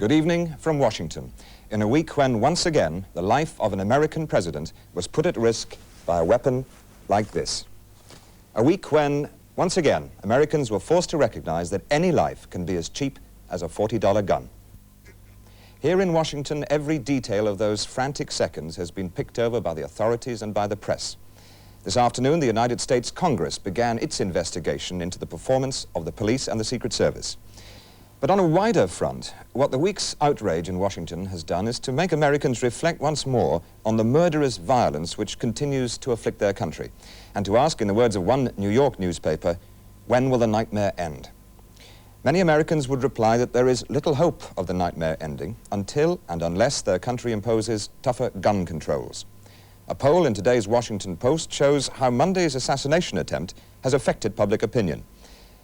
Good evening from Washington, in a week when, once again, the life of an American president was put at risk by a weapon like this. A week when, once again, Americans were forced to recognize that any life can be as cheap as a $40 gun. Here in Washington, every detail of those frantic seconds has been picked over by the authorities and by the press. This afternoon, the United States Congress began its investigation into the performance of the police and the Secret Service. But on a wider front, what the week's outrage in Washington has done is to make Americans reflect once more on the murderous violence which continues to afflict their country, and to ask, in the words of one New York newspaper, when will the nightmare end? Many Americans would reply that there is little hope of the nightmare ending until and unless their country imposes tougher gun controls. A poll in today's Washington Post shows how Monday's assassination attempt has affected public opinion.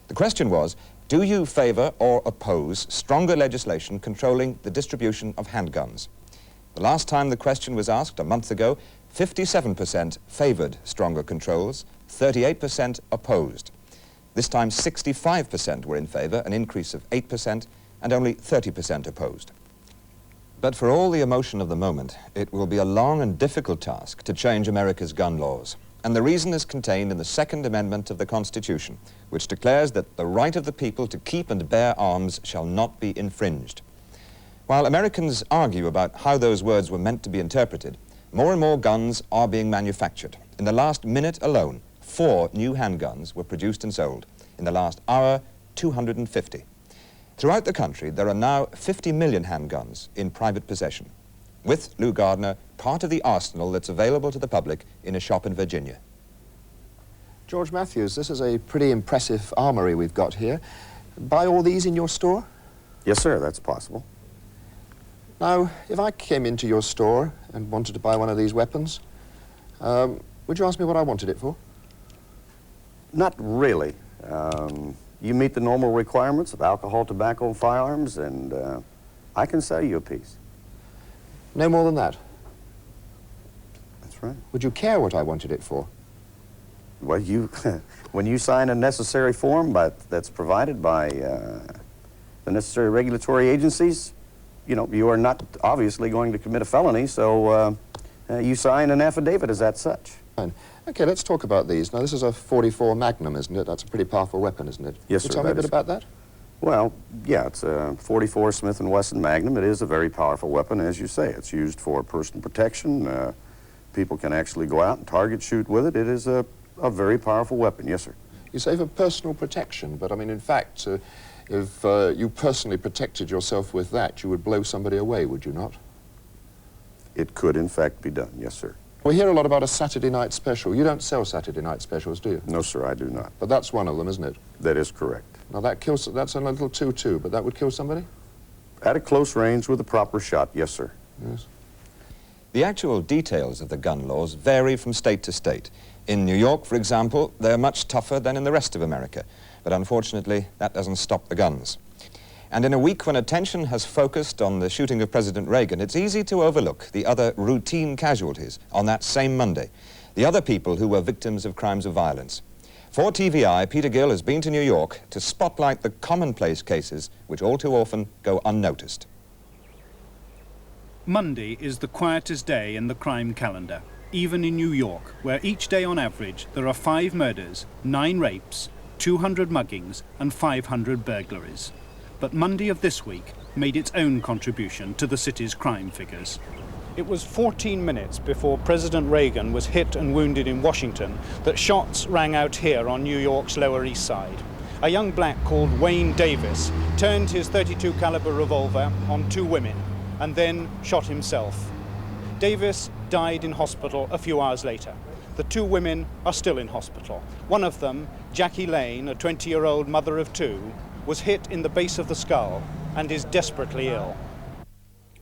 The question was, do you favor or oppose stronger legislation controlling the distribution of handguns? The last time the question was asked, a month ago, 57% favored stronger controls, 38% opposed. This time 65% were in favor, an increase of 8%, and only 30% opposed. But for all the emotion of the moment, it will be a long and difficult task to change America's gun laws. And the reason is contained in the Second Amendment of the Constitution, which declares that the right of the people to keep and bear arms shall not be infringed. While Americans argue about how those words were meant to be interpreted, more and more guns are being manufactured. In the last minute alone, 4 new handguns were produced and sold. In the last hour, 250. Throughout the country, there are now 50 million handguns in private possession. With Lou Gardner, part of the arsenal that's available to the public in a shop in Virginia. George Matthews, this is a pretty impressive armory we've got here. Buy all these in your store? Yes, sir, that's possible. Now, if I came into your store and wanted to buy one of these weapons, would you ask me what I wanted it for? Not really. You meet the normal requirements of alcohol, tobacco, and firearms, and I can sell you a piece. No more than that? That's right. Would you care what I wanted it for? Well, when you sign a necessary form that's provided by the necessary regulatory agencies, you know, you are not obviously going to commit a felony, so you sign an affidavit as that such. Fine. Okay, let's talk about these. Now, this is a .44 Magnum, isn't it? That's a pretty powerful weapon, isn't it? Yes, sir. Can you tell me a bit about that? Well, yeah, it's a .44 Smith & Wesson Magnum. It is a very powerful weapon, as you say. It's used for personal protection. People can actually go out and target shoot with it. It is a very powerful weapon, yes, sir. You say for personal protection, but I mean, in fact, if you personally protected yourself with that, you would blow somebody away, would you not? It could, in fact, be done, yes, sir. We hear a lot about a Saturday night special. You don't sell Saturday night specials, do you? No, sir, I do not. But that's one of them, isn't it? That is correct. Now, that's a little too, but that would kill somebody? At a close range with a proper shot, yes, sir. Yes. The actual details of the gun laws vary from state to state. In New York, for example, they're much tougher than in the rest of America. But unfortunately, that doesn't stop the guns. And in a week when attention has focused on the shooting of President Reagan, it's easy to overlook the other routine casualties on that same Monday, the other people who were victims of crimes of violence. For TVI, Peter Gill has been to New York to spotlight the commonplace cases which all too often go unnoticed. Monday is the quietest day in the crime calendar, even in New York, where each day on average there are 5 murders, 9 rapes, 200 muggings and 500 burglaries. But Monday of this week made its own contribution to the city's crime figures. It was 14 minutes before President Reagan was hit and wounded in Washington that shots rang out here on New York's Lower East Side. A young black called Wayne Davis turned his .32 caliber revolver on 2 women and then shot himself. Davis died in hospital a few hours later. The 2 women are still in hospital. One of them, Jackie Lane, a 20-year-old mother of 2, was hit in the base of the skull and is desperately ill.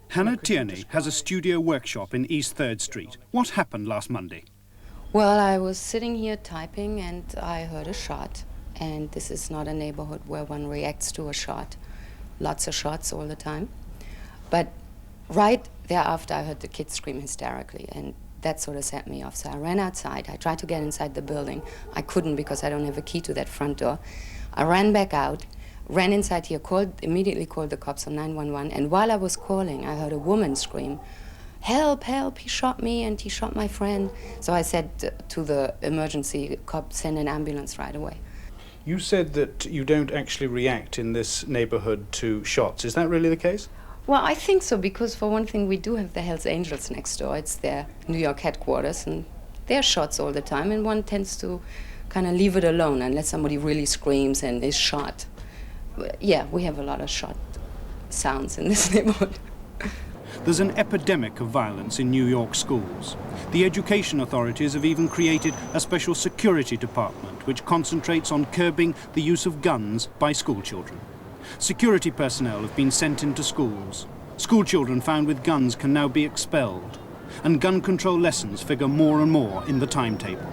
Hannah Tierney has a studio workshop in East 3rd Street. What happened last Monday? Well, I was sitting here typing and I heard a shot. And this is not a neighborhood where one reacts to a shot. Lots of shots all the time. But right thereafter, I heard the kids scream hysterically, and that sort of set me off. So I ran outside. I tried to get inside the building. I couldn't because I don't have a key to that front door. I ran back out. ran inside here, immediately called the cops on 911, and while I was calling, I heard a woman scream, "Help, help, he shot me and he shot my friend." So I said to the emergency cop, send an ambulance right away. You said that you don't actually react in this neighborhood to shots. Is that really the case? Well, I think so, because for one thing, we do have the Hells Angels next door. It's their New York headquarters, and there are shots all the time, and one tends to kind of leave it alone unless somebody really screams and is shot. Yeah, we have a lot of shot sounds in this neighborhood. There's an epidemic of violence in New York schools. The education authorities have even created a special security department which concentrates on curbing the use of guns by school children. Security personnel have been sent into schools. School children found with guns can now be expelled. And gun control lessons figure more and more in the timetable.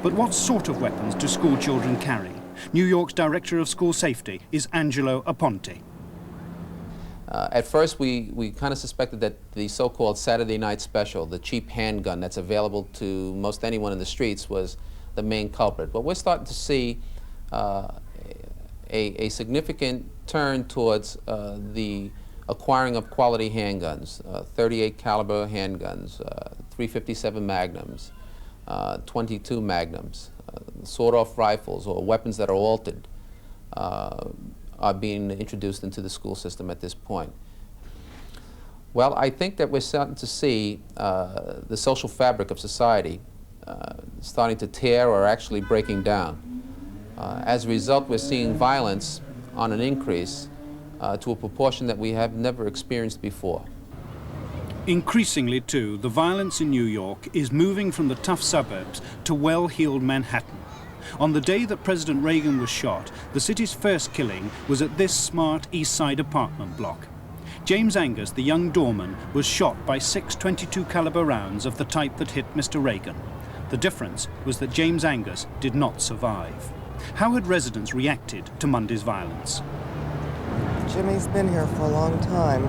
But what sort of weapons do school children carry? New York's Director of School Safety is Angelo Aponte. At first, we kind of suspected that the so-called Saturday night special, the cheap handgun that's available to most anyone in the streets, was the main culprit. But we're starting to see a significant turn towards the acquiring of quality handguns, 38 caliber handguns, 357 Magnums, 22 Magnums, sawed-off rifles, or weapons that are altered, are being introduced into the school system at this point. Well, I think that we're starting to see the social fabric of society starting to tear or actually breaking down. As a result, we're seeing violence on an increase to a proportion that we have never experienced before. Increasingly, too, the violence in New York is moving from the tough suburbs to well-heeled Manhattan. On the day that President Reagan was shot, the city's first killing was at this smart East Side apartment block. James Angus, the young doorman, was shot by 6 .22 caliber rounds of the type that hit Mr. Reagan. The difference was that James Angus did not survive. How had residents reacted to Monday's violence? Jimmy's been here for a long time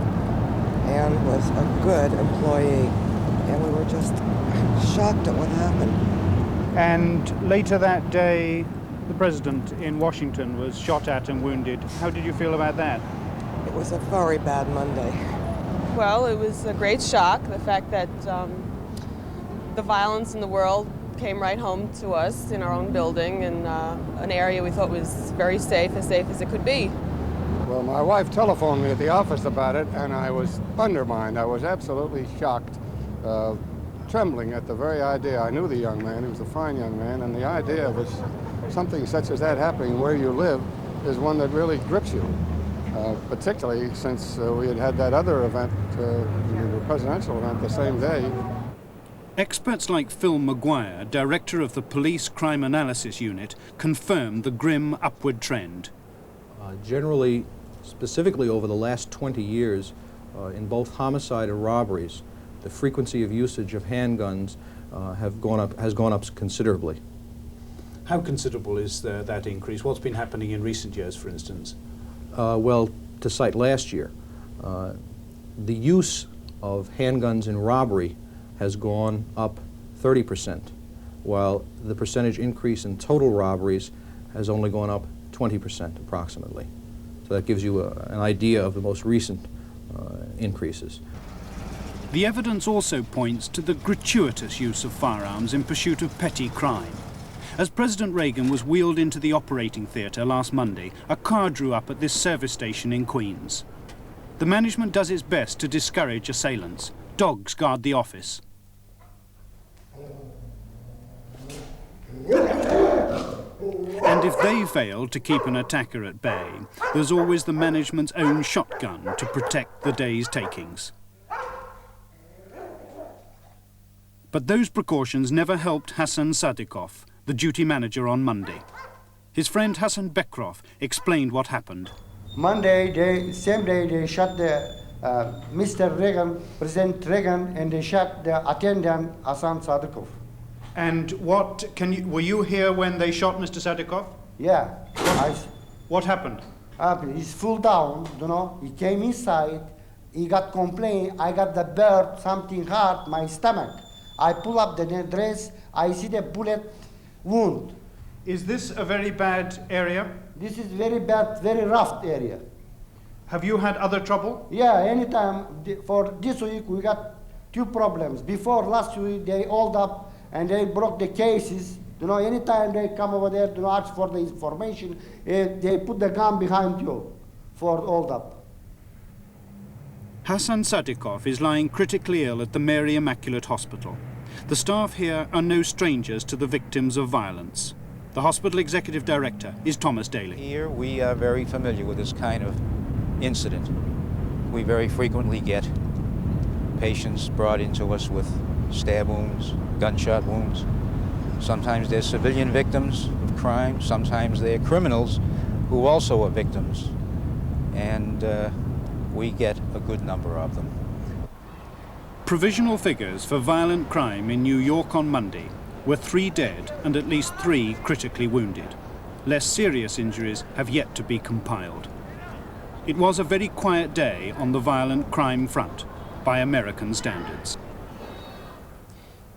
and was a good employee, and we were just shocked at what happened. And later that day, the president in Washington was shot at and wounded. How did you feel about that? It was a very bad Monday. Well, it was a great shock, the fact that the violence in the world came right home to us in our own building, in an area we thought was very safe as it could be. Well, my wife telephoned me at the office about it, and I was undermined. I was absolutely shocked, trembling at the very idea. I knew the young man. He was a fine young man, and the idea of something such as that happening where you live is one that really grips you, particularly since we had that other event, the presidential event, the same day. Experts like Phil McGuire, director of the Police Crime Analysis Unit, confirmed the grim upward trend. Generally, specifically over the last 20 years, in both homicide and robberies, the frequency of usage of handguns has gone up considerably. How considerable is that increase? What's been happening in recent years, for instance? Well, to cite last year, the use of handguns in robbery has gone up 30%, while the percentage increase in total robberies has only gone up 20% approximately. So that gives you an idea of the most recent increases. The evidence also points to the gratuitous use of firearms in pursuit of petty crime. As President Reagan was wheeled into the operating theatre last Monday, a car drew up at this service station in Queens. The management does its best to discourage assailants. Dogs guard the office. And if they fail to keep an attacker at bay, there's always the management's own shotgun to protect the day's takings. But those precautions never helped Hassan Sadikov, the duty manager on Monday. His friend Hassan Bekrov explained what happened. Monday, same day, they shot the Mr. Reagan, President Reagan, and they shot the attendant Hassan Sadikov. And were you here when they shot Mr. Sadikov? Yeah. What happened? He's full down, you know. He came inside, he got complaint, I got the bird, something hard, my stomach. I pull up the dress, I see the bullet wound. Is this a very bad area? This is very bad, very rough area. Have you had other trouble? Yeah, anytime. For this week, we got two problems. Before last week, they hold up and they broke the cases. You know, anytime they come over there to ask for the information, they put the gun behind you for hold up. Hassan Sadikov is lying critically ill at the Mary Immaculate Hospital. The staff here are no strangers to the victims of violence. The hospital executive director is Thomas Daly. Here we are very familiar with this kind of incident. We very frequently get patients brought into us with stab wounds, gunshot wounds. Sometimes they're civilian victims of crime, sometimes they're criminals who also are victims. And we get a good number of them. Provisional figures for violent crime in New York on Monday were 3 dead and at least 3 critically wounded. Less serious injuries have yet to be compiled. It was a very quiet day on the violent crime front, by American standards.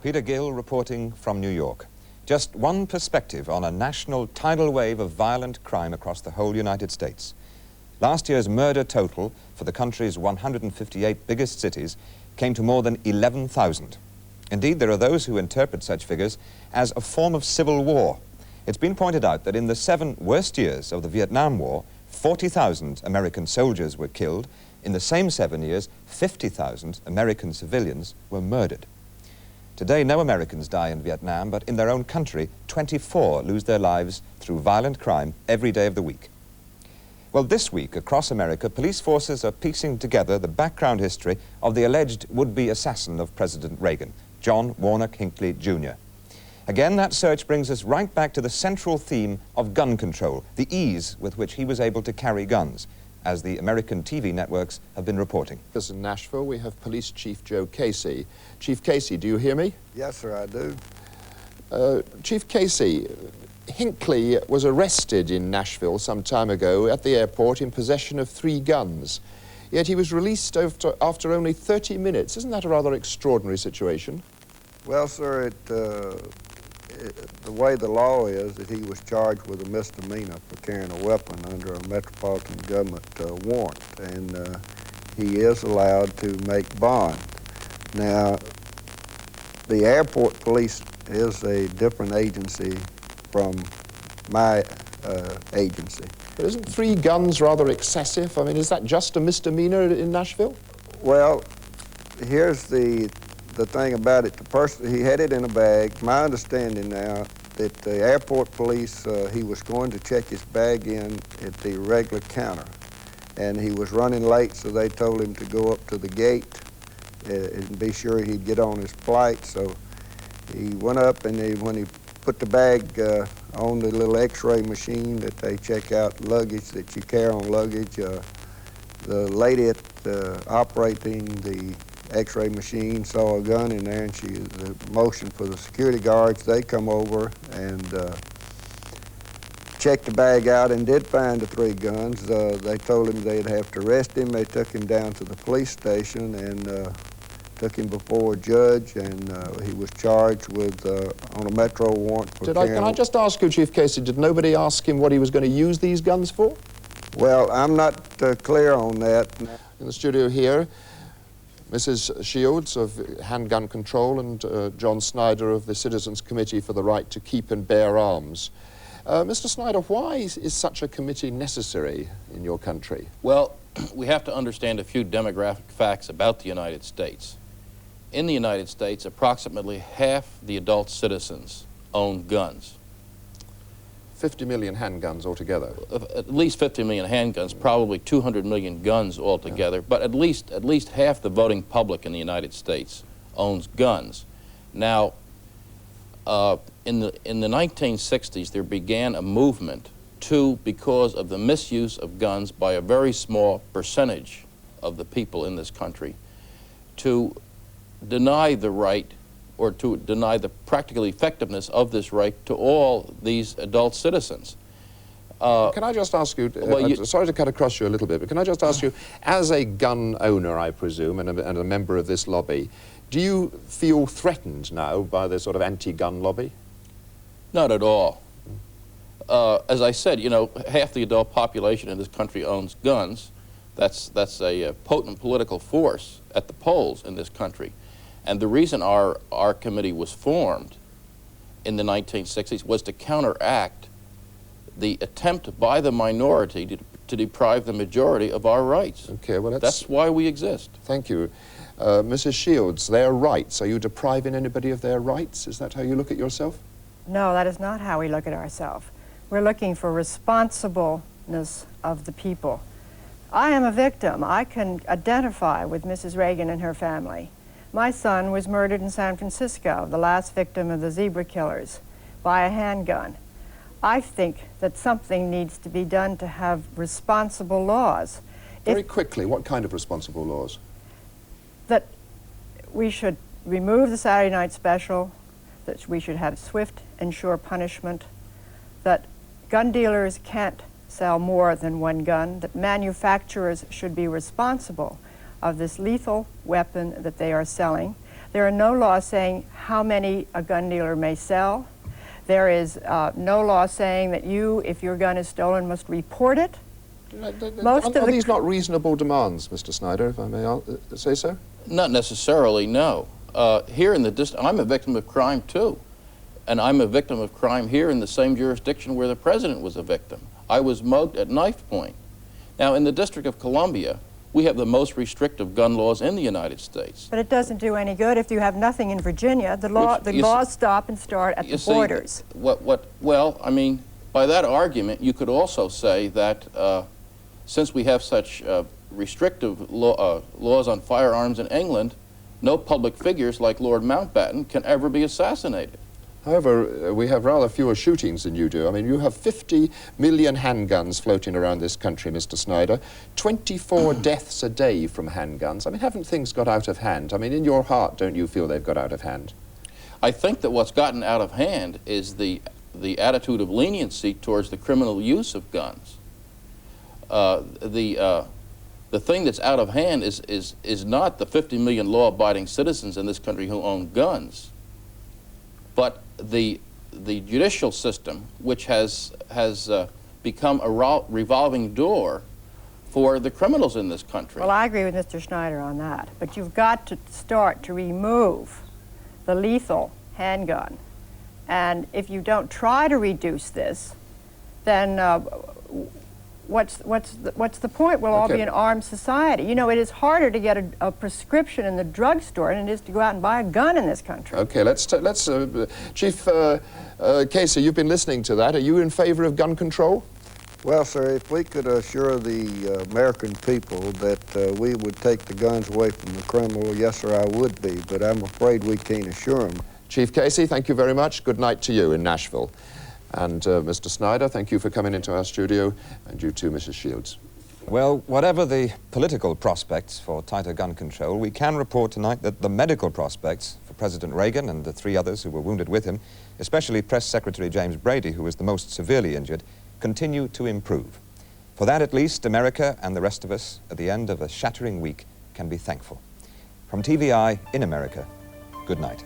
Peter Gill reporting from New York. Just one perspective on a national tidal wave of violent crime across the whole United States. Last year's murder total for the country's 158 biggest cities came to more than 11,000. Indeed, there are those who interpret such figures as a form of civil war. It's been pointed out that in the 7 worst years of the Vietnam War, 40,000 American soldiers were killed. In the same 7 years, 50,000 American civilians were murdered. Today, no Americans die in Vietnam, but in their own country, 24 lose their lives through violent crime every day of the week. Well, this week, across America, police forces are piecing together the background history of the alleged would-be assassin of President Reagan, John Warnock Hinckley, Jr. Again, that search brings us right back to the central theme of gun control, the ease with which he was able to carry guns, as the American TV networks have been reporting. This in Nashville, we have Police Chief Joe Casey. Chief Casey, do you hear me? Yes, sir, I do. Chief Casey, Hinckley was arrested in Nashville some time ago at the airport in possession of 3 guns. Yet he was released after only 30 minutes. Isn't that a rather extraordinary situation? Well, sir, the way the law is that he was charged with a misdemeanor for carrying a weapon under a Metropolitan Government warrant, and he is allowed to make bond. Now, the airport police is a different agency from my agency. But isn't 3 guns rather excessive? I mean, is that just a misdemeanor in Nashville? Well, here's the thing about it. The person, he had it in a bag. My understanding now that the airport police, he was going to check his bag in at the regular counter, and he was running late, so they told him to go up to the gate and be sure he'd get on his flight. So he went up, and when he put the bag on the little x-ray machine that they check out luggage that you carry on luggage, the lady operating the x-ray machine saw a gun in there, and she motioned for the security guards. They come over and checked the bag out and did find the 3 guns. They told him they'd have to arrest him. They took him down to the police station and took him before a judge, and he was charged with, on a Metro warrant for carrying... Can I just ask you, Chief Casey, did nobody ask him what he was going to use these guns for? Well, I'm not clear on that. In the studio here, Mrs. Shields of Handgun Control and John Snyder of the Citizens Committee for the Right to Keep and Bear Arms. Mr. Snyder, why is such a committee necessary in your country? Well, we have to understand a few demographic facts about the United States. In the United States, approximately half the adult citizens own guns. 50 million handguns altogether. At least 50 million handguns, probably 200 million guns altogether, but at least half the voting public in the United States owns guns. Now, in the 1960s, there began a movement because of the misuse of guns by a very small percentage of the people in this country, to deny the right, or to deny the practical effectiveness of this right to all these adult citizens. Can I just ask you, sorry to cut across you a little bit, but can I just ask you, as a gun owner, I presume, and a member of this lobby, do you feel threatened now by the sort of anti-gun lobby? Not at all. as I said, you know, half the adult population in this country owns guns. That's a potent political force at the polls in this country. And the reason our committee was formed in the 1960s was to counteract the attempt by the minority to deprive the majority of our rights. Okay, well, that's why we exist. Thank you. Mrs. Shields, their rights, are you depriving anybody of their rights? Is that how you look at yourself? No, that is not how we look at ourselves. We're looking for responsibleness of the people. I am a victim. I can identify with Mrs. Reagan and her family. My son was murdered in San Francisco, the last victim of the zebra killers, by a handgun. I think that something needs to be done to have responsible laws. Very quickly, what kind of responsible laws? That we should remove the Saturday night special, that we should have swift and sure punishment, that gun dealers can't sell more than one gun, that manufacturers should be responsible of this lethal weapon that they are selling. There are no laws saying how many a gun dealer may sell. There is no law saying that you, if your gun is stolen, must report it. Are these not reasonable demands, Mr. Snyder, if I may say so? Not necessarily, no. Here in the district, I'm a victim of crime too. And I'm a victim of crime here in the same jurisdiction where the president was a victim. I was mugged at knife point. Now, in the District of Columbia, we have the most restrictive gun laws in the United States. But it doesn't do any good if you have nothing in Virginia. The laws stop and start at the borders. Well, I mean, by that argument, you could also say that since we have such restrictive laws on firearms in England, no public figures like Lord Mountbatten can ever be assassinated. However, we have rather fewer shootings than you do. I mean, you have 50 million handguns floating around this country, Mr. Snyder. 24 deaths a day from handguns. I mean, haven't things got out of hand? I mean, in your heart, don't you feel they've got out of hand? I think that what's gotten out of hand is the attitude of leniency towards the criminal use of guns. The thing that's out of hand is not the 50 million law-abiding citizens in this country who own guns, but the judicial system, which has become a revolving door for the criminals in this country. Well, I agree with Mr. Snyder on that, but you've got to start to remove the lethal handgun. And if you don't try to reduce this, then what's the point? We'll all be an armed society. You know, it is harder to get a prescription in the drugstore than it is to go out and buy a gun in this country. Okay, Chief Casey, you've been listening to that. Are you in favor of gun control? Well, sir, if we could assure the American people that we would take the guns away from the criminal, yes, sir, I would be, but I'm afraid we can't assure them. Chief Casey, thank you very much. Good night to you in Nashville. And Mr. Snyder, thank you for coming into our studio, and you too, Mrs. Shields. Well, whatever the political prospects for tighter gun control, we can report tonight that the medical prospects for President Reagan and the 3 others who were wounded with him, especially Press Secretary James Brady, who was the most severely injured, continue to improve. For that, at least, America and the rest of us, at the end of a shattering week, can be thankful. From TVI in America, good night.